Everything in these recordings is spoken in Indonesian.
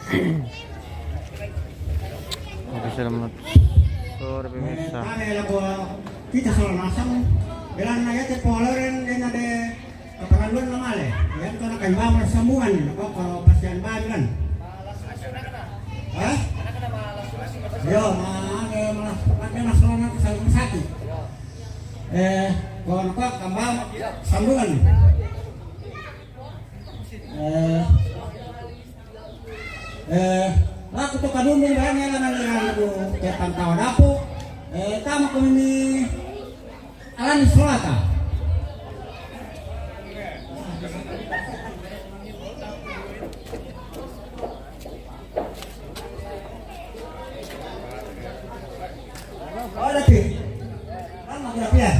Oke, selamat sore pemirsa. Kita selalu nasang bilang na yate poloren din na de kapangalun na male yan ko na kay mamar samuan ko pasyan balan ha yo mga nasono sa sakit ko na kambang samuan aku tuh kadung barang yang nang ko ketang tawon ako tama ko ni Alan Selatan. Ada sih. Kan berapa ya?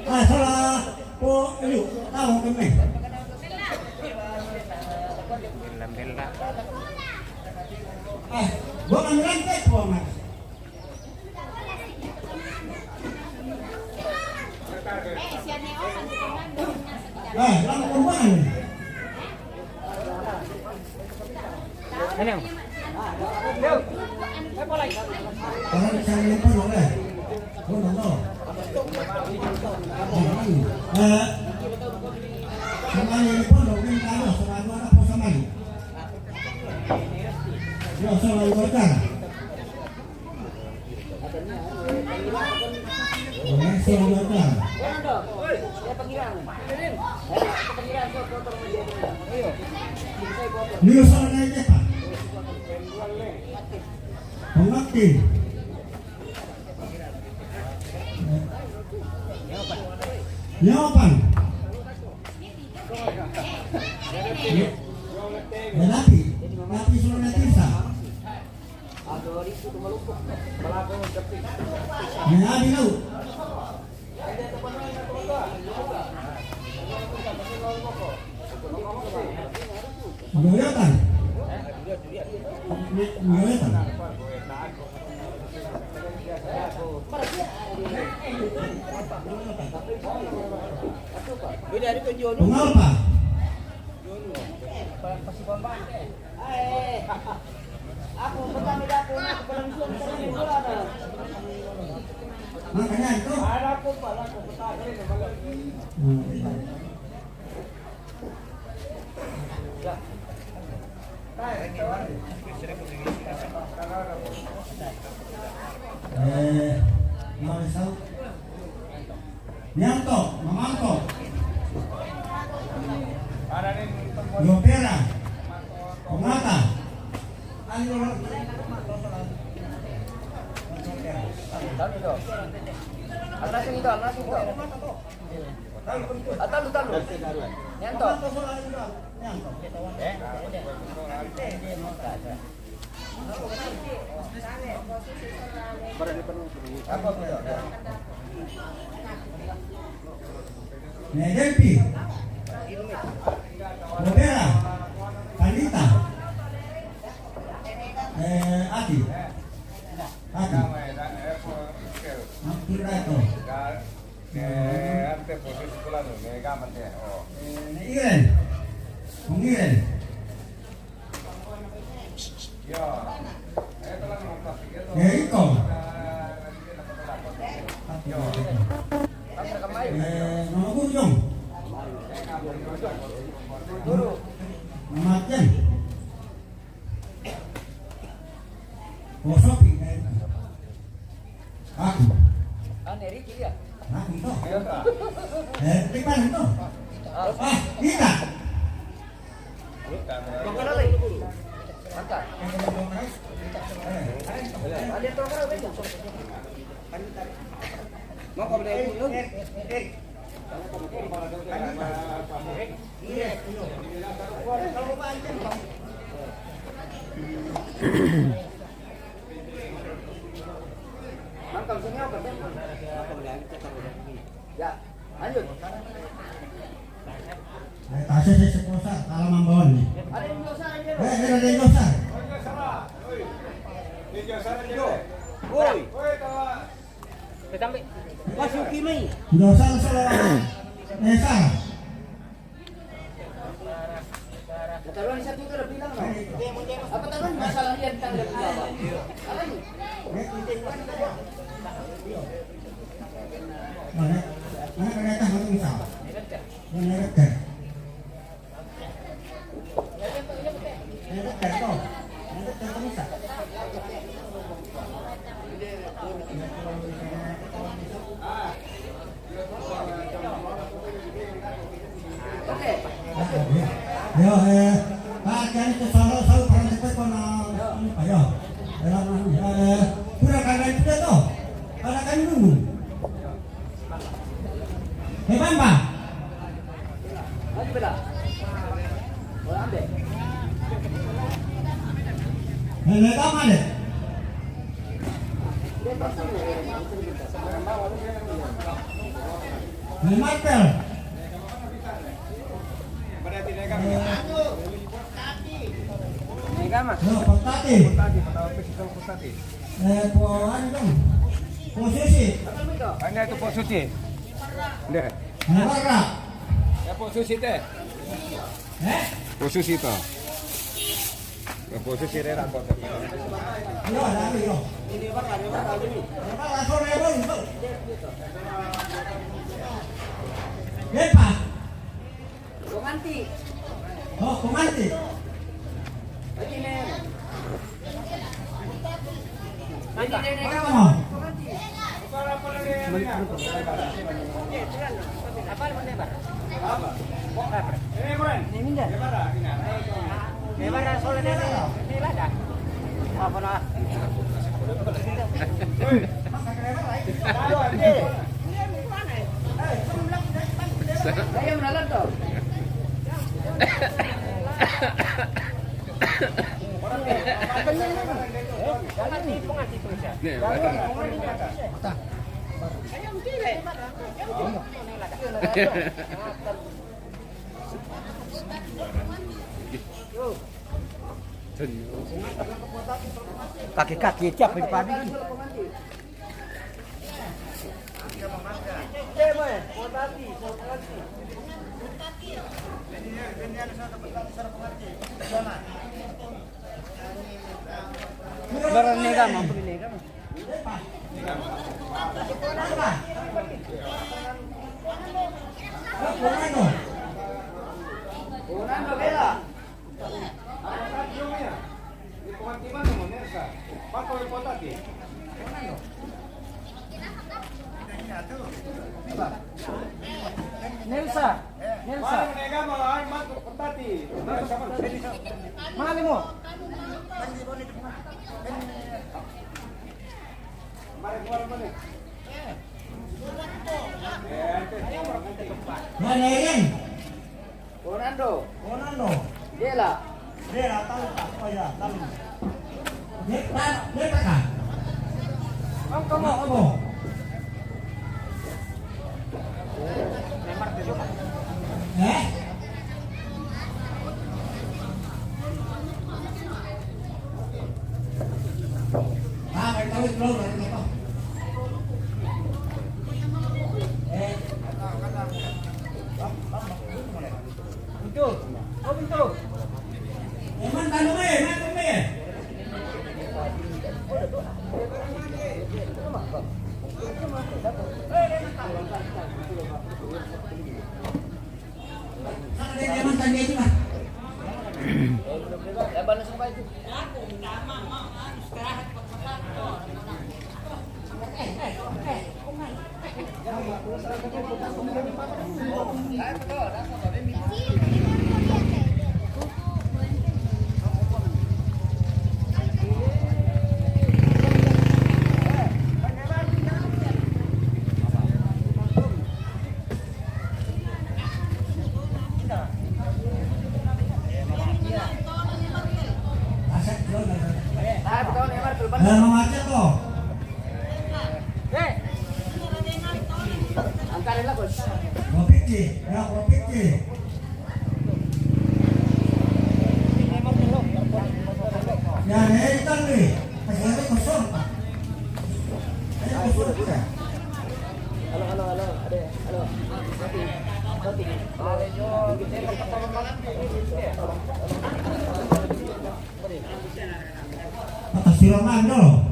Salah. Oh, ayo, tahu kami. Bela-bela. Gua ambilan teh gua mah. Lama kemana? Ini. Kalau saya lupa boleh. Oh, no. Sama ini pun dongeng kalau selalu ada posaman. Yo, selalu berkah. Selalu berkah. Niyo sa na ito pa. Pangakti. Nyapan. Napi. Napi sa na tisa. Nabi na. Ngoyotan. Ngoyotan. Pengapa? Aku pertama dapur aku pelangsun sana bola ada. Makanya itu. Aku pertama. Marisau. Nyanto, Mamanto. Yopera. Pemata. Nyanto. Nedelpi. Yopera. Panita. Ati. Kira itu. Iren. Mengiren. Iko. Nama Gunjung. Macan. Kosopi. Aku. Aneri kiri ya. Aku itu. Lipan itu. Kita. Bukan lagi. Mantap. Ada tongkol apa itu? Mau kau beli dulu? Mantap semua apa? Ya, lanjut. Tasnya saya sekolah kalau membawon nih. Ada yang dosa aja. Ada yang dosa. Woi. Sampai masuk kimi. Dosa selalu. Nesa. Taruhan di satu itu udah bilang no. Apa taruhan masalah dia tentang dia punya apa? Apa nih? Mana kereta mau misal? Mana kereta? Mana kereta? Mana kereta misal? Oke. Yo, Pak jangan ke Solo parang cepat ko na ano pa yo. Pura kagay pula to. Para kan nunggu. Bamba. Lagi beda. Boleh ambil. Neta male. Martel. Potati. Po ano dong? Posisi. Ano itu posisi? Nde. Navarra. Ya posisi teh. Posisi to. Ya posisi re rapot. Yo, dami yo. Ini bakal ini. Langsung rebel itu. Lepa. Kumanti. Oh, kumanti. Ini. Ano? Saya menalar tuh. Kaki-kaki tiap pagi. Baru nega mau beli nega. Unando vela. Nelsa. Nelsa. Mana mo? Mana Eren? Fernando. Onando. Dela. Dia tahu tak? Oh ya, tahu. Dia kan? Kamu. Phải tahu itu loh, Pintu. Oh, pintu. Emang tanu me, emang me. Emang tanya itu lah. Laban sampai itu. Macet loh. Angkarin lah bos. Kopiki, ya kopiki. Ya itu nih, pasangnya kosong. Halo, ada, halo. Mati. Rolando.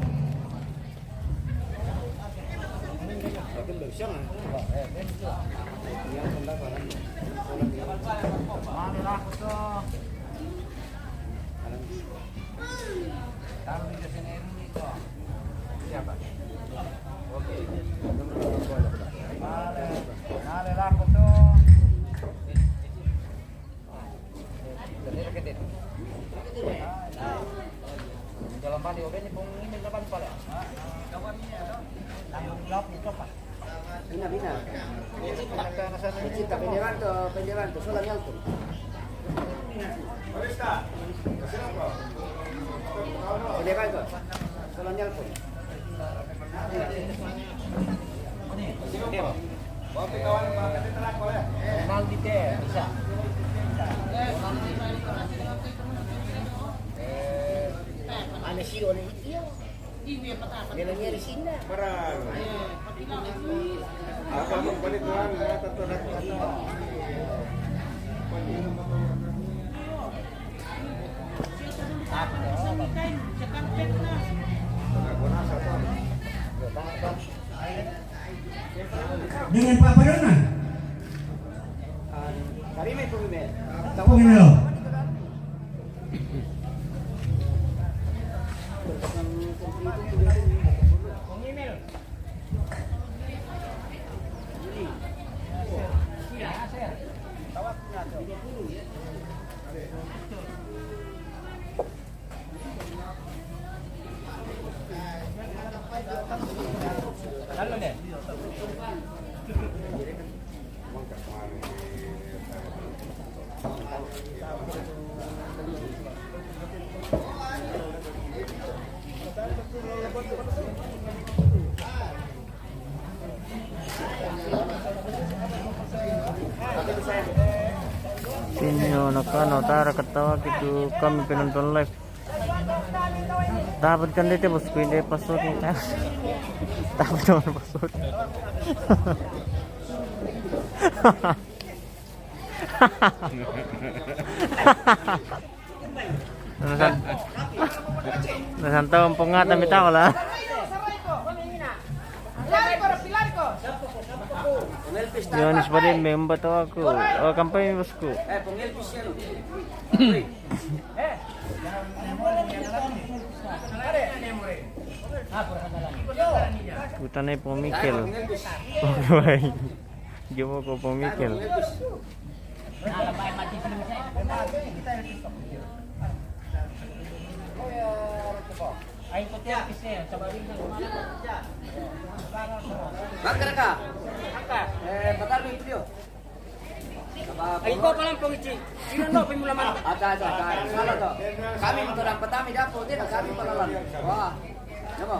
Jalan balik, oke nih, pung ini depan pala. Tanggung jawab itu apa? Bina. Cita pendewan tuh, sulam yang tuh. Pendewan tuh, sulam yang tuh. Mal di teh, bisa. Ada sih oleh dia. Nilainya di sini. Parang. Apa mau balik tuan? Tentu nak. Dengan Pak Padonan. Karime pumime. Pumilo. Sino notara ketawa gitu kami penonton live. Dapat kan dia bos pindah password ni. Dapat nomor password. Nasan tahu pengata mita ko lah. Yonis pa rin, may umbato ako. O, kampay yung bosku. Puta na yung pumikil. Okay. Gimo ko pumikil. Ay, pati ang kisya. Bakar ka? Bakar mo ito. Ay, ikaw pa lang pong iti. Sino no, pimulaman? Ada. Salah to. Kami mo lang patami dapo din, kami pa lang. Wah. Namo.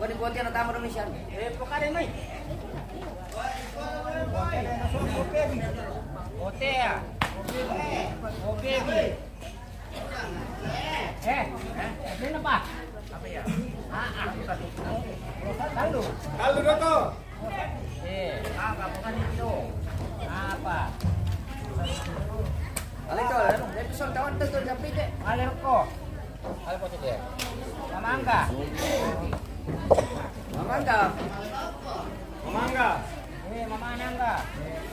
Kunin ko na tamo rin siya. Pokare mo. Ote ya. Oke. Ini apa? Apa ya? Kaldu. Kaldu Doto. Apa bukan itu? Apa? Alito, episode kawan tu japit deh. Alerko. Alerko tu dia. Mamangga. Mamangga. Mamangga.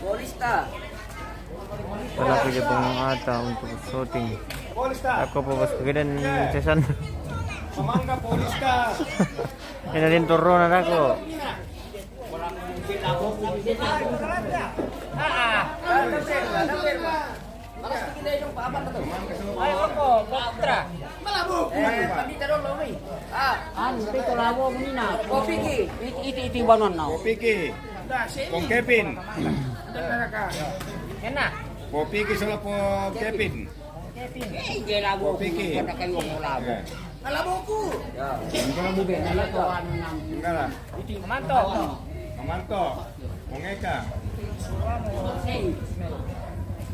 Polista. Wala ko dyan pong ata untuk shooting. Polista. Ako po bos kagidan sesan. Mamangga Polista. Ina din turo na ako. Ayo ako, kontra. Malabog. Pandita dong lomi. Pito lawo muna. Kopi ki. Iti banon na. Popiki. Pong Kevin. Enak. Popiki sila po Kevin. Dia lawo. Popiki. Kada kayo mo lawo. Malaboku. Ya. Malabu be. Enggak lah. Iti manto. Mamanto. Pong Eka.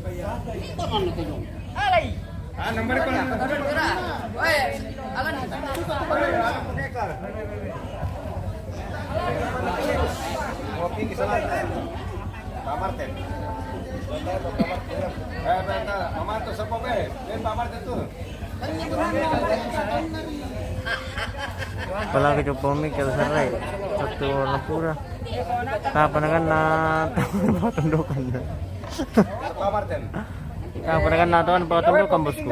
Ito man natin yung. Alay. Ah, nomor ko lang. Oy, alan. Pong Eka. Popiki sila. Pak Martin. Bentar, Mama tuh siapa be? Lihat Pak Martin tuh. Palagi jo po Mikel Saray. Satu orang pura. Kapan kan na patundukan. Pak Martin. Kapan kan na tuan patundukan bosku.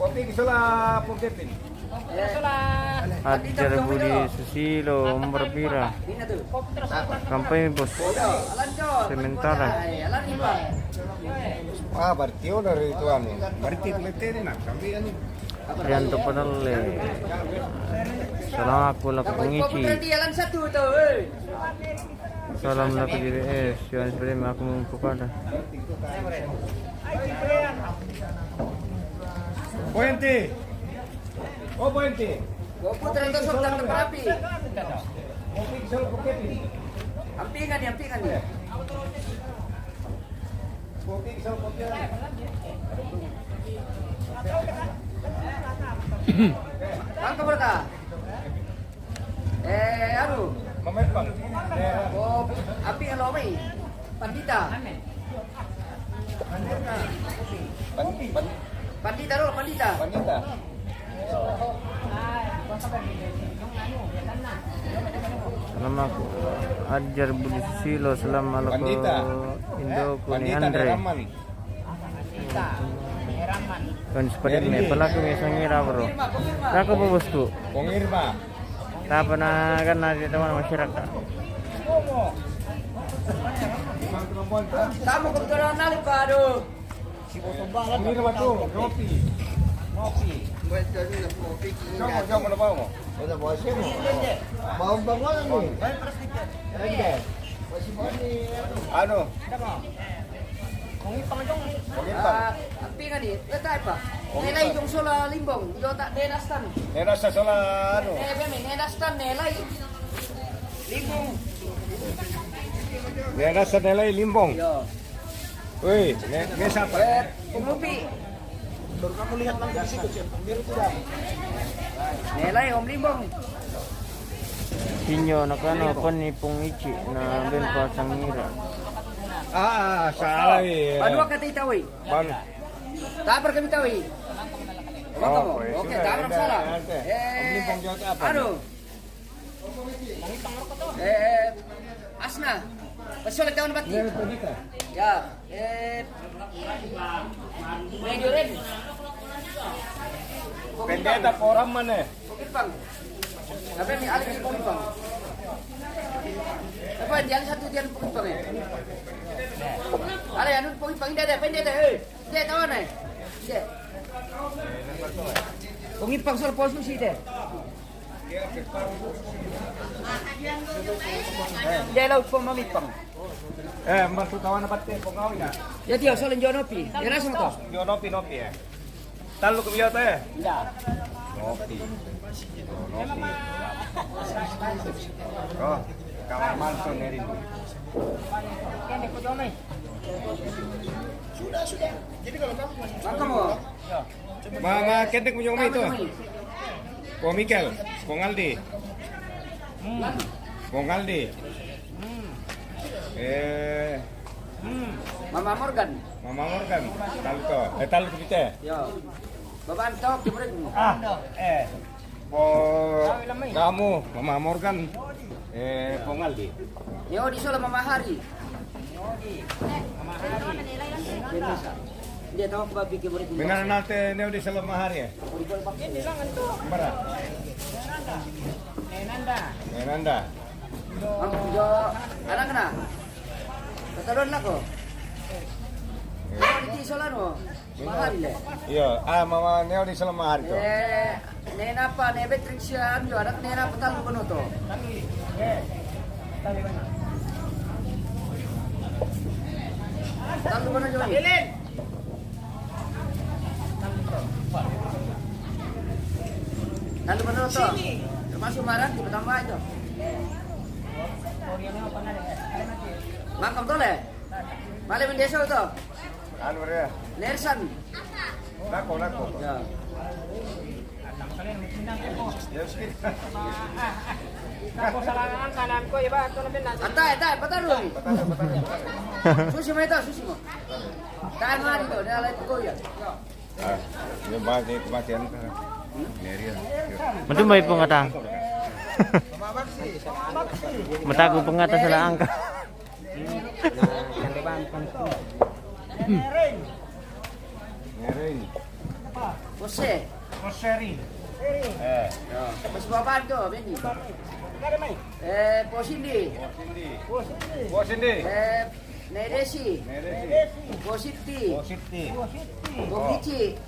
Kopi kisula Pugepin. Adjar Budi Susilo Umberpira. Sampai bos. Sementara. Ah, berarti dari itu anu. Berarti meterin nak kami anu. Rianto Padale. Salam aku laku pengici. Jalan satu tuh. Salam laku JBS. Yohanes Brem aku kepada. Puente. Oh, Puente. Gua putar itu soal terapi. Kopi kisula Pugepin. Ampingan dia. Kopi kisula Pugepin. Angka berapa? Anu. Mamet Bang. Oh, api yang lomai. Pandita. Pandita dulu, Pandita. Wanita. Salam aku Adjar Budi Susilo. Salam aku Pandita. Indo Kuni Wanita Andre. Raman. Kan seperti ini pelaku misalnya bro. Aku bosku. Pengirma. Kapan kan ada teman masyarakat. Kamu kebetulan nali Pak, aduh. Pengirma tuh, Ropi. Kamu mana mau? Udah bawa sini. Bawa bangun nih. Anu. Pengirma. Api kan dia, letak apa? Nelai jong sola limbong, jo tak denastan. Era sa sola anu. Beme denastan nelai. Limbong. Era sa nilai limbong. Yo. Woi, ngesa apa? Pengupi. Baru kamu lihat langit di situ, biru tidak. Nelai om limbong. Sinyo nakano panipong ichi na ben pasangira. Salah ya. Padua kata itawi. Ban. Tabar kami tawi. Oh, Oke, tabar salah. Om limbong jawab apa? Aduh. Asna. Pasolat kawan bati. Ya. Radio Ren. Pendeta orang mana? Pokipang. Apa ni alih Pokipang? Apa yang satu dia Pokipang ya? Alih anu Pokipang ini ada pendeta dia tahu ni. Dia. Pokipang soal posisi dia. Dia laut Pokipang. Bantu kawan apa teh pengawin ya? Ya dia soal Jonopi. Dia rasa tu. Yo nopi ya. Talu ke biar teh. Ya. Nopi. Oh, kawan manso nerin. Sudah. Jadi kalau Kamu. Mama ketek punya itu. Ko Mikel, ko Aldi. Ko Aldi. Mama Morgan. Talu to. Talu ke kita. Yo. Babaan tau kibrit. Kamu, Mama Morgan. Ko Aldi. Yo di soal Mama Hari. Dia tahu babi kibrit. Benar nanti neo di selama hari ya. Bara. Nenanda. Yo anak kena. Ketadon nak ko. Di soal ano? Mahal le. Iya, mama neo di selama hari to. Nena pa nebe triksian yo anak nena petal kono to. Talu kono jo. Ilin. Talu kono to. Termasuk marang di pertama aja. Makam to le. Male mendeso to. Anu ya. Lersan. Nako. Ya. Antay, Batarul. Susi mo ito, susi mo. Tahan nga dito, nalay ko yan. Yung bagay kematian ka. Merian. Mantu may pangata. Matago pangata sa laang ka. Merin. Jose. Mas babaan to, Benny. Posindi. Posindi. Neresi. Positi. Bogici.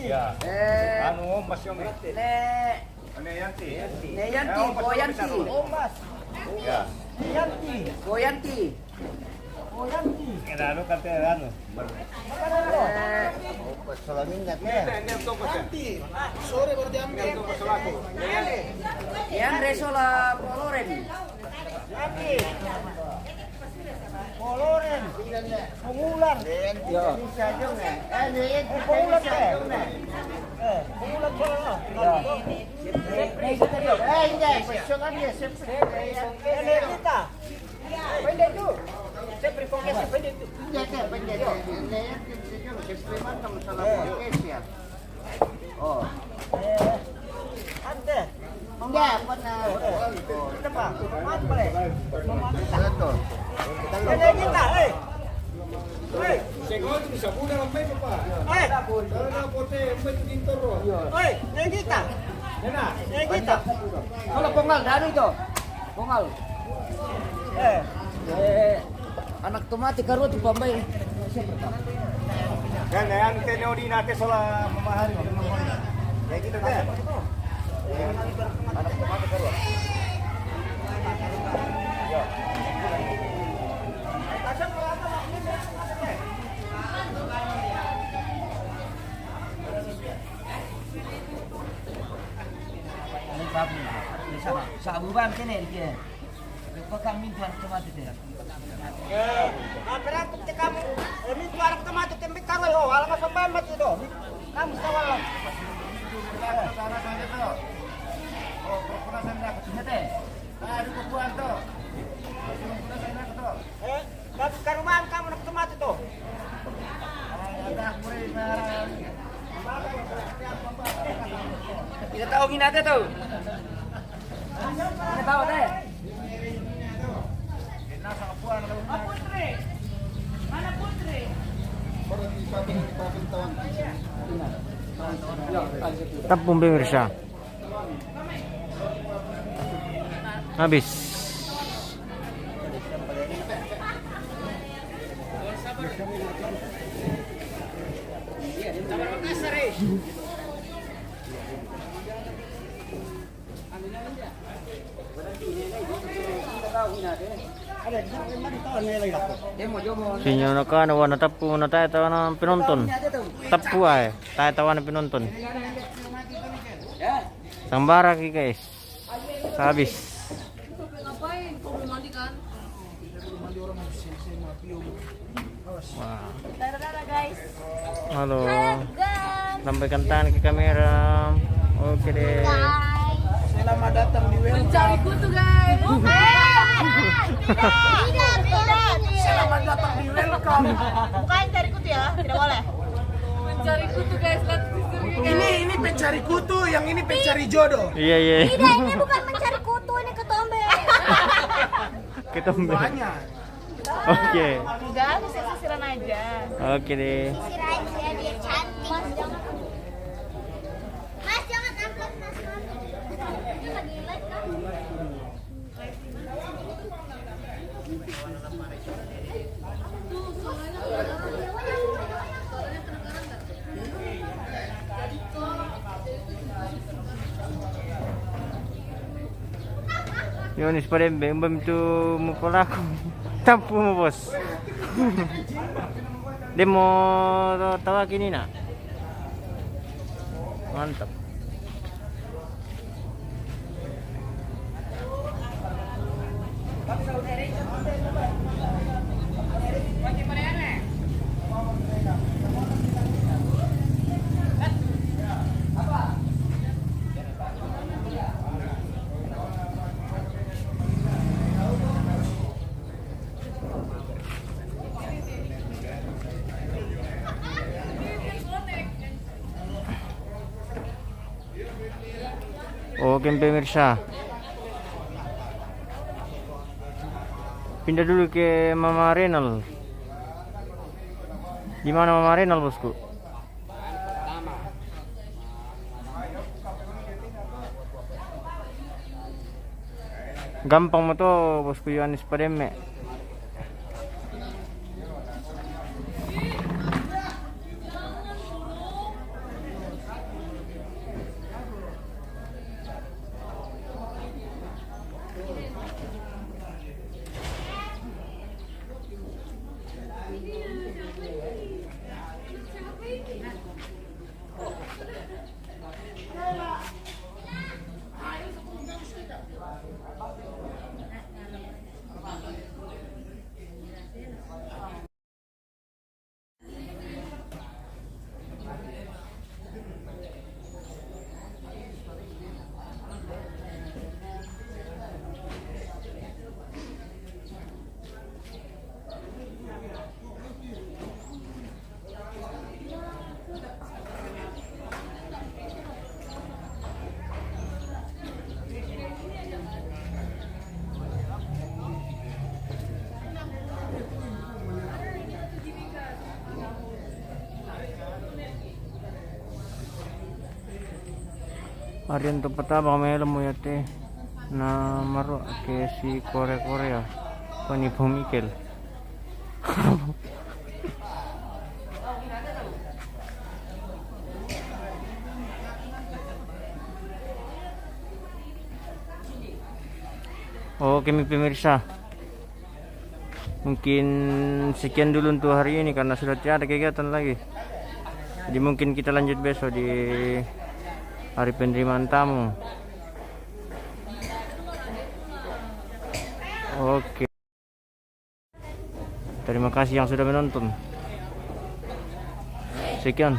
Ya. Anu Mas yung Neyanti. Boyanti. Ya. Boyanti. Ano kante ano? Yan Resola Poloren. Pengulan. Yo. Pengulan teh. Hindi, questionan dia sempre. Kita. Pendek tu. Sempre fokus pendek tu. Pendek. Sempre mantap masalah podcast ya. Oh. Ante. Enggak, pernah. Kenapa? Mati boleh. Betul. Pendek kita, Segol bisa muna ng may papa. Kalau na pote, may tintor ro. Pendek kita. Yana. Pendek kita. Kalau pongal dari itu. Pongal. Anak tomate karo di Pambay. Yan, yang teori natin sa mamahari. Kayak gitu deh. Anak tomate karo. Sa abuban kene dia. Kau kami tuan tomate dia. Pero kung kamu, may tuwarap ka mato, tempe ka ngayon, wala ka sa pamat ito. Kamu sa wala. Sana saja tu. Oh, pura sana aku sini. Ada kubuan tu. Pura sana tu. Bakit karumahan kamu na tomato ito? Ada kuring merah. Kita tahu ginate tu. Kita tahu deh. Tapong pemirsa. Habis. Sinyo na ka, nawa natapu na tayo tawa ng pinonton. Tapu ay, tayo tawa ng pinonton. Sambara ki guys. Habis. Wow. Guys. Halo. Guys. Lambaikan tangan ke kamera. Oke deh. Selamat datang di welcome. Mencari kutu guys. Tidak. Selamat datang di welcome. Bukan cari kutu ya, tidak boleh. Mencari kutu guys, lihat Ini pencari kutu, yang ini pencari jodoh. Iya. Tidak, ini bukan mencari kutu, ini ketombe. Ketombe. Banyak. Oke. Enggak, sisiran aja. Oke deh. Sisir aja, dia cantik. Mas, jangan upload Mas. Ini lagi live kan? Yun, isparembe. Umbam itu mukul aku. Tampu mo, boss. Di mo tawagin na. Mantap. Oke pemirsa, pindah dulu ke Mama Renal. Di mana Mama Renal, bosku? Gampang mo to, bosku Yohanes Pademe. Arian to pataba melo mo yate na maro ke si Korea pani Mikel. Oke pemirsa, mungkin sekian dulu untuk hari ini karena sudah tidak ada kegiatan lagi. Jadi mungkin kita lanjut besok di hari penerimaan tamu. Oke. Terima kasih yang sudah menonton. Sekian.